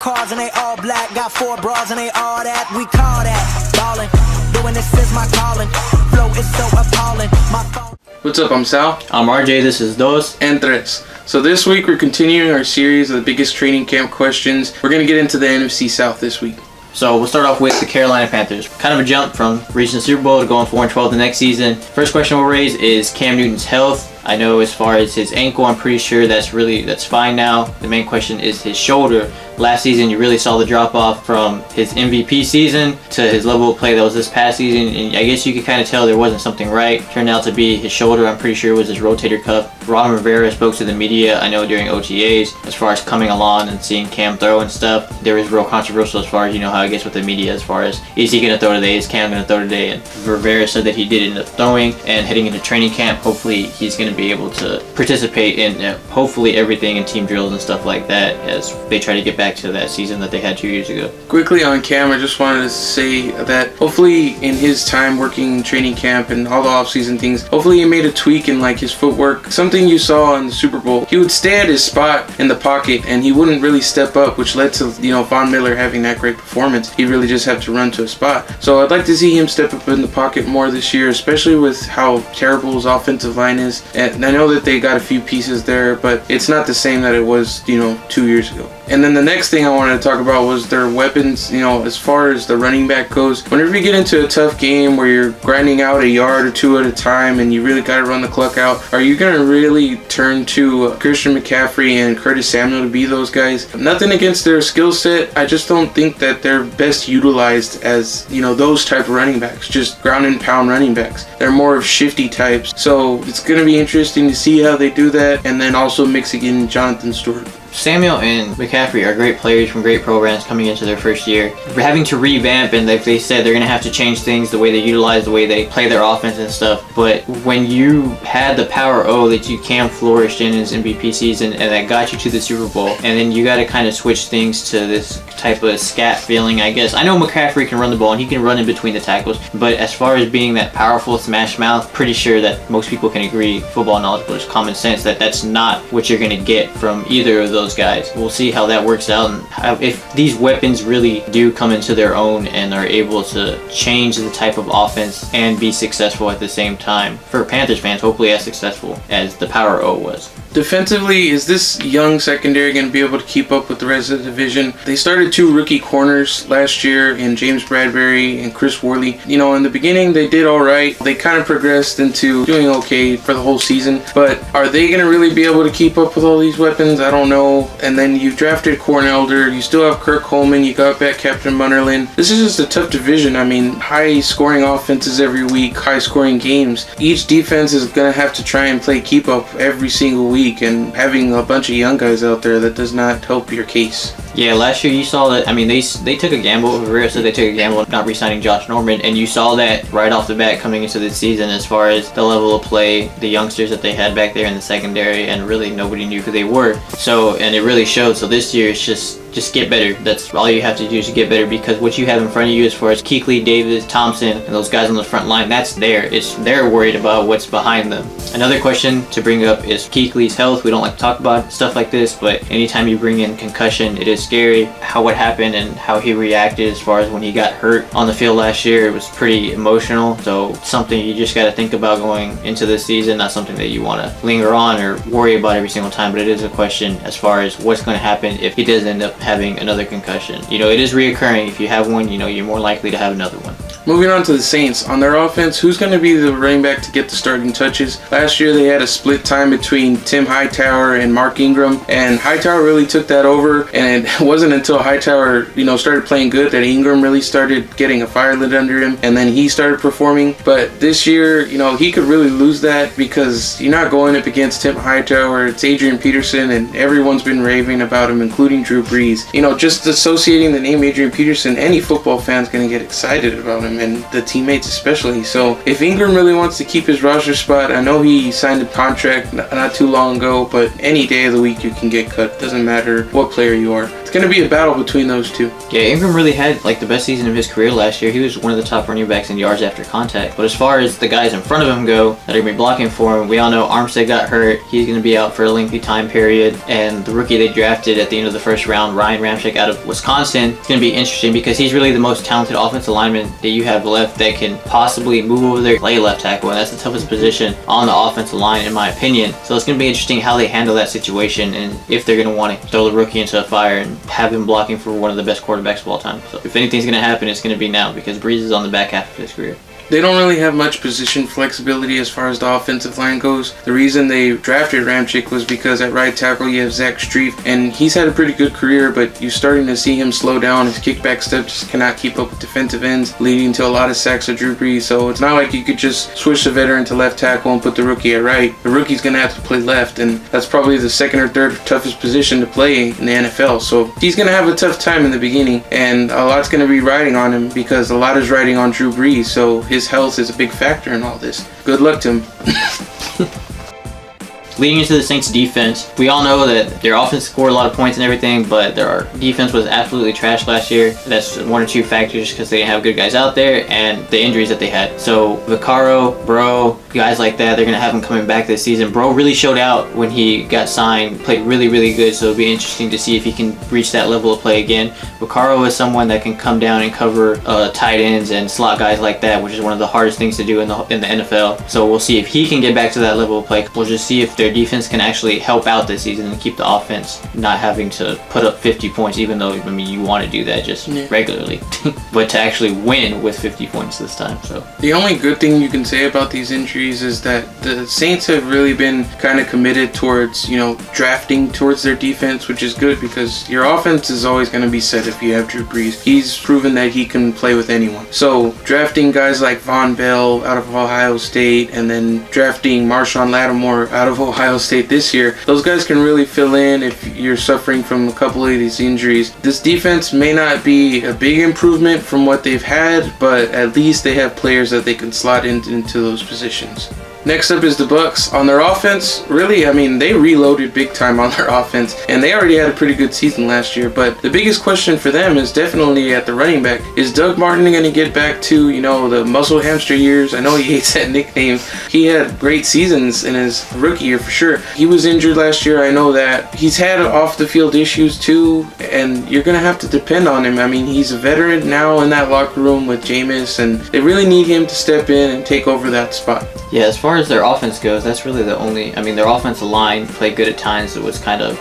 cars and they all black. Got 4 bras and they all that. We call that ballin'. Doing this is my calling. Flow is so appalling. My phone. What's up, I'm Sal. I'm RJ, this is Dos. And Tres. So this week we're continuing our series of the biggest training camp questions. We're going to get into the NFC South this week. So we'll start off with the Carolina Panthers. Kind of a jump from reaching the Super Bowl to going 4-12 the next season. First question we'll raise is Cam Newton's health. I know as far as his ankle, I'm pretty sure that's fine now. The main question is his shoulder. Last season, you really saw the drop off from his MVP season to his level of play that was this past season, and I guess you could kind of tell there wasn't something right. Turned out to be his shoulder. I'm pretty sure it was his rotator cuff. Ron Rivera spoke to the media, I know during OTAs, as far as coming along and seeing Cam throw and stuff. There was real controversial as far as, you know, how it gets with the media as far as, is he going to throw today? Is Cam going to throw today? And Rivera said that he did end up throwing, and heading into training camp, hopefully he's going to be able to participate in hopefully everything in team drills and stuff like that as they try to get back to that season that they had 2 years ago. Quickly on Cam, I just wanted to say that hopefully in his time working training camp and all the off-season things, hopefully he made a tweak in like his footwork. Something you saw in the Super Bowl, he would stay at his spot in the pocket and he wouldn't really step up, which led to, you know, Von Miller having that great performance. He really just had to run to a spot. So I'd like to see him step up in the pocket more this year, especially with how terrible his offensive line is. And I know that they got a few pieces there, but it's not the same that it was, you know, 2 years ago. And then the next thing I wanted to talk about was their weapons, you know, as far as the running back goes. Whenever you get into a tough game where you're grinding out a yard or two at a time and you really got to run the clock out, are you going to really turn to Christian McCaffrey and Curtis Samuel to be those guys? Nothing against their skill set. I just don't think that they're best utilized as, you know, those type of running backs, just ground and pound running backs. They're more of shifty types. So it's going to be interesting to see how they do that, and then also mixing in Jonathan Stewart. Samuel and McCaffrey are great players from great programs coming into their first year. Having to revamp, and like they said, they're going to have to change things, the way they utilize, the way they play their offense and stuff. But when you had the power O that you Cam flourished in his MVP season and that got you to the Super Bowl, and then you got to kind of switch things to this type of scat feeling, I guess. I know McCaffrey can run the ball and he can run in between the tackles, but as far as being that powerful smash mouth, pretty sure that most people can agree, football knowledge, but it's common sense, that that's not what you're going to get from either of those guys. We'll see how that works out and how, if these weapons really do come into their own and are able to change the type of offense and be successful at the same time. For Panthers fans, hopefully as successful as the Power O was. Defensively, is this young secondary going to be able to keep up with the rest of the division? They started 2 rookie corners last year in James Bradbury and Chris Worley. You know, in the beginning, they did all right. They kind of progressed into doing okay for the whole season. But are they going to really be able to keep up with all these weapons? I don't know. And then you drafted Cornelder. You still have Kirk Coleman. You got back Captain Munnerlyn. This is just a tough division. I mean, high-scoring offenses every week, high-scoring games. Each defense is going to have to try and play keep up every single week. And having a bunch of young guys out there, that does not help your case. Yeah, last year you saw that. I mean, they took a gamble. Rivera said they took a gamble not re-signing Josh Norman, and you saw that right off the bat coming into this season as far as the level of play, the youngsters that they had back there in the secondary, and really nobody knew who they were. So, and it really showed. So this year it's just get better. That's all you have to do is get better, because what you have in front of you as far as Kuechly, Davis, Thompson, and those guys on the front line, that's there. They're worried about what's behind them. Another question to bring up is Kuechly's health. We don't like to talk about stuff like this, but anytime you bring in concussion, it is scary. What happened and how he reacted as far as when he got hurt on the field last year, it was pretty emotional. So something you just got to think about going into this season. Not something that you want to linger on or worry about every single time, but it is a question as far as what's going to happen if he does end up having another concussion. You know, it is reoccurring. If you have one, you know, you're more likely to have another one. Moving on to the Saints. On their offense, who's going to be the running back to get the starting touches? Last year, they had a split time between Tim Hightower and Mark Ingram, and Hightower really took that over, and it wasn't until Hightower, you know, started playing good that Ingram really started getting a fire lit under him, and then he started performing. But this year, you know, he could really lose that because you're not going up against Tim Hightower. It's Adrian Peterson, and everyone's been raving about him, including Drew Brees. You know, just associating the name Adrian Peterson, any football fan's going to get excited about him, and the teammates especially. So if Ingram really wants to keep his roster spot, I know he signed a contract not too long ago, but any day of the week you can get cut. Doesn't matter what player you are. It's going to be a battle between those two. Yeah, Ingram really had like the best season of his career last year. He was one of the top running backs in yards after contact. But as far as the guys in front of him go that are going to be blocking for him, we all know Armstead got hurt. He's going to be out for a lengthy time period. And the rookie they drafted at the end of the first round, Ryan Ramczyk out of Wisconsin, it's going to be interesting because he's really the most talented offensive lineman that you have left that can possibly move over there, play left tackle, and that's the toughest position on the offensive line in my opinion. So it's going to be interesting how they handle that situation and if they're going to want to throw the rookie into a fire and have him blocking for one of the best quarterbacks of all time. So if anything's going to happen, it's going to be now because Breeze is on the back half of his career. They don't really have much position flexibility as far as the offensive line goes. The reason they drafted Ramczyk was because at right tackle you have Zach Strief, and he's had a pretty good career, but you're starting to see him slow down. His kickback step just cannot keep up with defensive ends, leading to a lot of sacks of Drew Brees. So it's not like you could just switch the veteran to left tackle and put the rookie at right. The rookie's going to have to play left, and that's probably the second or third toughest position to play in the NFL. So he's going to have a tough time in the beginning, and a lot's going to be riding on him because a lot is riding on Drew Brees. So his health is a big factor in all this. Good luck to him. Leading into the Saints defense, we all know that their offense scored a lot of points and everything, but their defense was absolutely trash last year. That's one or two factors because they didn't have good guys out there and the injuries that they had. So Vaccaro, Bro, guys like that, they're going to have them coming back this season. Bro really showed out when he got signed, played really, really good, so it'll be interesting to see if he can reach that level of play again. Vaccaro is someone that can come down and cover tight ends and slot guys like that, which is one of the hardest things to do in the NFL. So we'll see if he can get back to that level of play. We'll just see if their defense can actually help out this season and keep the offense not having to put up 50 points, even though, I mean, you want to do that just regularly, but to actually win with 50 points this time. So the only good thing you can say about these injuries is that the Saints have really been kind of committed towards, drafting towards their defense, which is good because your offense is always going to be set if you have Drew Brees. He's proven that he can play with anyone. So drafting guys like Von Bell out of Ohio State and then drafting Marshawn Lattimore out of Ohio State this year, those guys can really fill in if you're suffering from a couple of these injuries. This defense may not be a big improvement from what they've had, but at least they have players that they can slot into those positions. Next up is the Bucs. On their offense, really, I mean, they reloaded big time on their offense, and they already had a pretty good season last year, but the biggest question for them is definitely at the running back. Is Doug Martin going to get back to, the muscle hamster years? I know he hates that nickname. He had great seasons in his rookie year for sure. He was injured last year, I know that. He's had off-the-field issues too, and you're going to have to depend on him. I mean, he's a veteran now in that locker room with Jameis, and they really need him to step in and take over that spot. Yeah, as far as their offense goes, that's really the only, their offensive line played good at times. It was kind of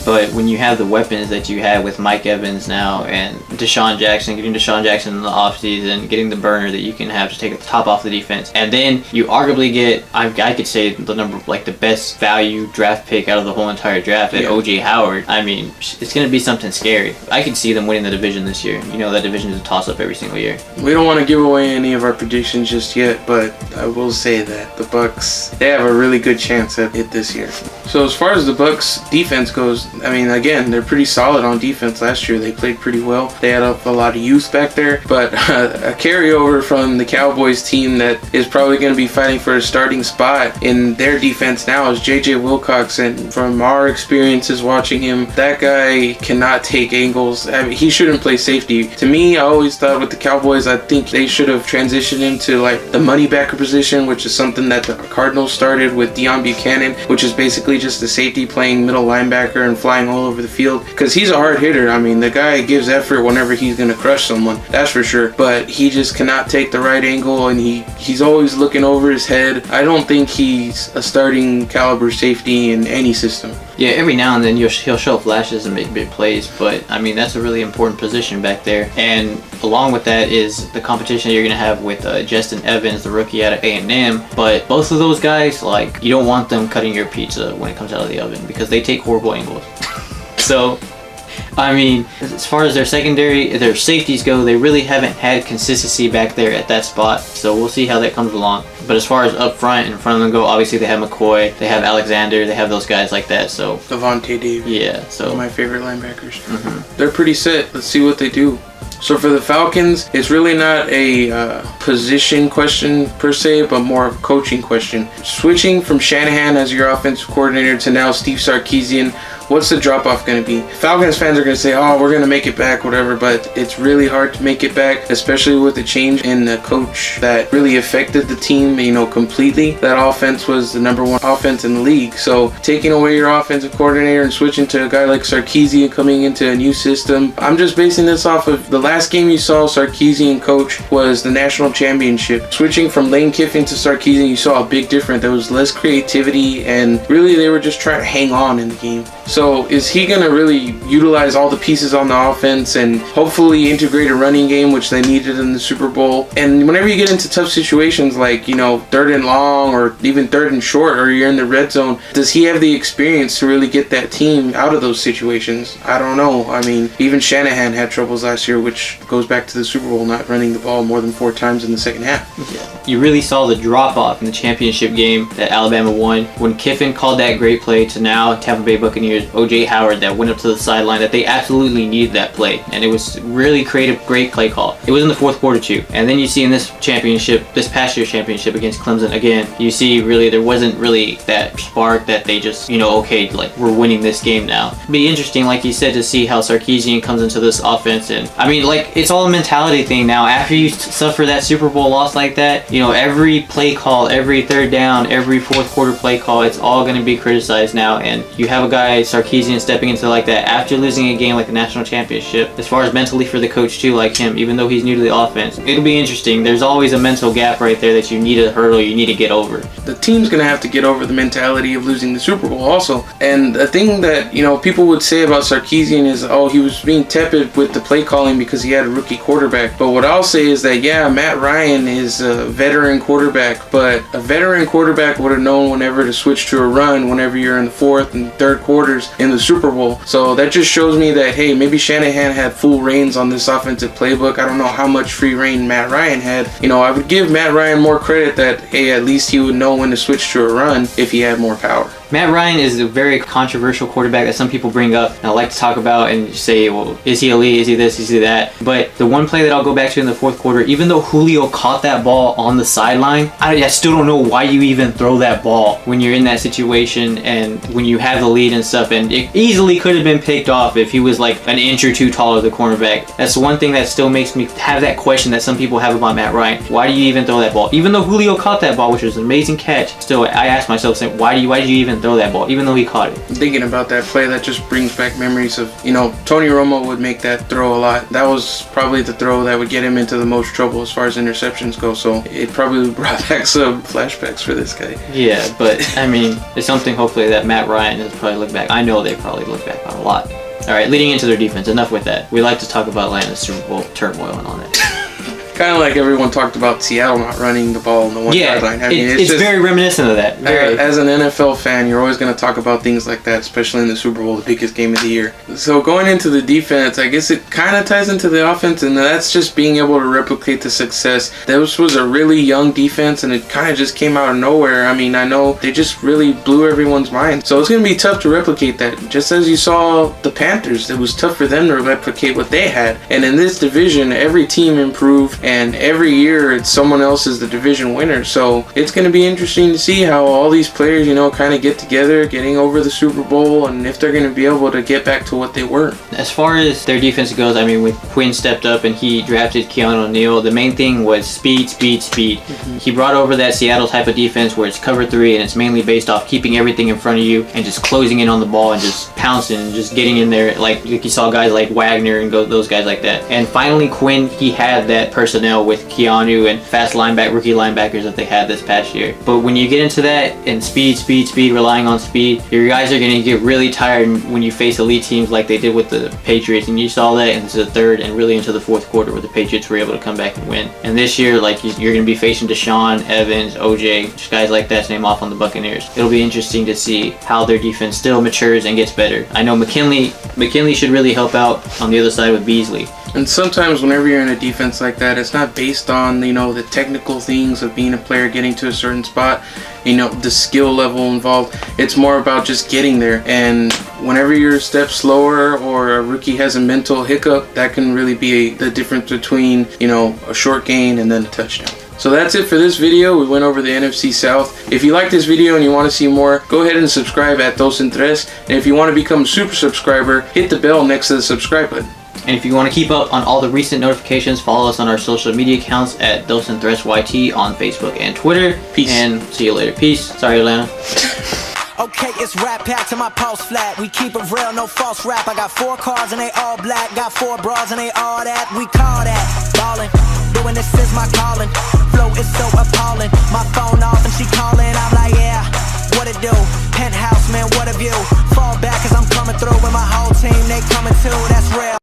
but when you have the weapons that you have with Mike Evans now and Deshaun Jackson, getting Deshaun Jackson in the offseason, getting the burner that you can have to take the top off the defense, and then you arguably get, I could say the best value draft pick out of the whole entire draft at O.J. Howard. I mean, it's going to be something scary. I can see them winning the division this year. That division is a toss-up every single year. We don't want to give away any of our predictions just yet, but I will say that the Bucs, they have a really good chance at it this year. So as far as the Bucs defense goes, again, they're pretty solid on defense last year. They played pretty well. They had a lot of youth back there, but a carryover from the Cowboys team that is probably going to be fighting for a starting spot in their defense now is J.J. Wilcox, and from our experiences watching him, that guy cannot take angles. He shouldn't play safety. To me, I always thought with the Cowboys, I think they should have transitioned him to the money backer position, which is something that the Cardinals started with Deion Buchanan, which is basically just a safety playing middle linebacker and flying all over the field, because he's a hard hitter. The guy gives effort whenever he's going to crush someone, that's for sure, but he just cannot take the right angle, and he's always looking over his head. I don't think he's a starting caliber safety in any system. Yeah, every now and then he'll show flashes and make big plays, but that's a really important position back there. And along with that is the competition you're going to have with Justin Evans, the rookie out of A&M. But both of those guys, you don't want them cutting your pizza when it comes out of the oven because they take horrible angles. So, as far as their secondary, their safeties go, they really haven't had consistency back there at that spot. So we'll see how that comes along. But as far as up front, in front of them go, obviously they have McCoy, they have Alexander, they have those guys like that. So Devontae Davis. Yeah. So one of my favorite linebackers. Mm-hmm. They're pretty set. Let's see what they do. So for the Falcons, it's really not a position question per se, but more of a coaching question. Switching from Shanahan as your offensive coordinator to now Steve Sarkisian, what's the drop-off going to be? Falcons fans are going to say, oh, we're going to make it back, whatever, but it's really hard to make it back, especially with the change in the coach that really affected the team, completely. That offense was the number one offense in the league. So taking away your offensive coordinator and switching to a guy like Sarkisian coming into a new system, I'm just basing this off of the last game you saw Sarkisian coach was the national championship. Switching from Lane Kiffin to Sarkisian, you saw a big difference. There was less creativity, and really they were just trying to hang on in the game. So is he going to really utilize all the pieces on the offense and hopefully integrate a running game, which they needed in the Super Bowl? And whenever you get into tough situations like, third and long or even third and short, or you're in the red zone, does he have the experience to really get that team out of those situations? I don't know. I mean, even Shanahan had troubles last year, which goes back to the Super Bowl, not running the ball more than 4 times in the second half. Yeah. You really saw the drop-off in the championship game that Alabama won when Kiffin called that great play to now Tampa Bay Buccaneers, O.J. Howard, that went up to the sideline, that they absolutely needed that play. And it was really creative, great play call. It was in the fourth quarter too. And then you see in this past year's championship against Clemson, again, you see really there wasn't really that spark that they just, okay, like we're winning this game now. It'd be interesting, like you said, to see how Sarkisian comes into this offense. And I mean, like, it's all a mentality thing now. After you suffer that Super Bowl loss like that, every play call, every third down, every fourth quarter play call, it's all going to be criticized now. And you have a guy, Sarkisian, stepping into like that after losing a game like the national championship. As far as mentally for the coach too, like him, even though he's new to the offense, it'll be interesting. There's always a mental gap right there that you need to hurdle, you need to get over. The team's going to have to get over the mentality of losing the Super Bowl also. And the thing that, people would say about Sarkisian is, oh, he was being tepid with the play calling because he had a rookie quarterback. But what I'll say is that, yeah, Matt Ryan is a veteran quarterback, but a veteran quarterback would have known whenever to switch to a run whenever you're in the fourth and third quarters in the Super Bowl. So that just shows me that, hey, maybe Shanahan had full reins on this offensive playbook. I don't know how much free reign Matt Ryan had. I would give Matt Ryan more credit that, hey, at least he would know when to switch to a run if he had more power. Matt Ryan is a very controversial quarterback that some people bring up and I like to talk about and say, well, is he elite? Is he this? Is he that? But the one play that I'll go back to in the fourth quarter, even though Julio caught that ball on the sideline, I still don't know why you even throw that ball when you're in that situation and when you have the lead and stuff. And it easily could have been picked off if he was like an inch or two taller, the cornerback. That's the one thing that still makes me have that question that some people have about Matt Ryan. Why do you even throw that ball? Even though Julio caught that ball, which was an amazing catch, still I ask myself, why did you even throw that ball, even though he caught it? Thinking about that play, that just brings back memories of, Tony Romo would make that throw a lot. That was probably the throw that would get him into the most trouble as far as interceptions go. So it probably brought back some flashbacks for this guy. Yeah, but I mean, it's something hopefully that Matt Ryan has probably looked back. I know they probably look back on a lot. All right, leading into their defense, enough with that. We like to talk about Atlanta's Super Bowl turmoil and all that. Kind of like everyone talked about Seattle not running the ball on the one-yard line. I mean, it's just very reminiscent of that. As an NFL fan, you're always going to talk about things like that, especially in the Super Bowl, the biggest game of the year. So going into the defense, I guess it kind of ties into the offense, and that's just being able to replicate the success. This was a really young defense, and it kind of just came out of nowhere. I mean, I know they just really blew everyone's mind. So it's going to be tough to replicate that. Just as you saw the Panthers, it was tough for them to replicate what they had. And in this division, every team improved, and every year it's someone else is the division winner. So it's going to be interesting to see how all these players, kind of get together, getting over the Super Bowl, and if they're going to be able to get back to what they were. As far as their defense goes, I mean, when Quinn stepped up and he drafted Keanu O'Neal, the main thing was speed. Mm-hmm. He brought over that Seattle type of defense where it's cover 3 and it's mainly based off keeping everything in front of you and just closing in on the ball and just pouncing and just getting in there, like you saw guys like Wagner and those guys like that. And finally, Quinn, he had that personnel with Keanu and fast rookie linebackers that they had this past year. But when you get into that and speed, relying on speed, your guys are going to get really tired when you face elite teams like they did with the Patriots. And you saw that into the third and really into the fourth quarter where the Patriots were able to come back and win. And this year, like, you're going to be facing Deshaun, Evans, OJ, just guys like that to name off on the Buccaneers. It'll be interesting to see how their defense still matures and gets better. I know McKinley should really help out on the other side with Beasley. And sometimes whenever you're in a defense like that, it's not based on, the technical things of being a player getting to a certain spot, the skill level involved. It's more about just getting there. And whenever you're a step slower or a rookie has a mental hiccup, that can really be the difference between, a short gain and then a touchdown. So that's it for this video. We went over the NFC South. If you like this video and you want to see more, go ahead and subscribe at Dos en Tres. And if you want to become a super subscriber, hit the bell next to the subscribe button. And if you want to keep up on all the recent notifications, follow us on our social media accounts at Dos en Tres YT on Facebook and Twitter. Peace. And see you later. Peace. Sorry, Atlanta. Okay, it's rap packed to my pulse flat. We keep it real, no false rap. I got 4 cars and they all black. Got 4 bras and they all that. We call that ballin'. Doing this is my calling. Flow is so appalling. My phone off and she calling. I'm like, yeah, what it do? Penthouse, man, what a view.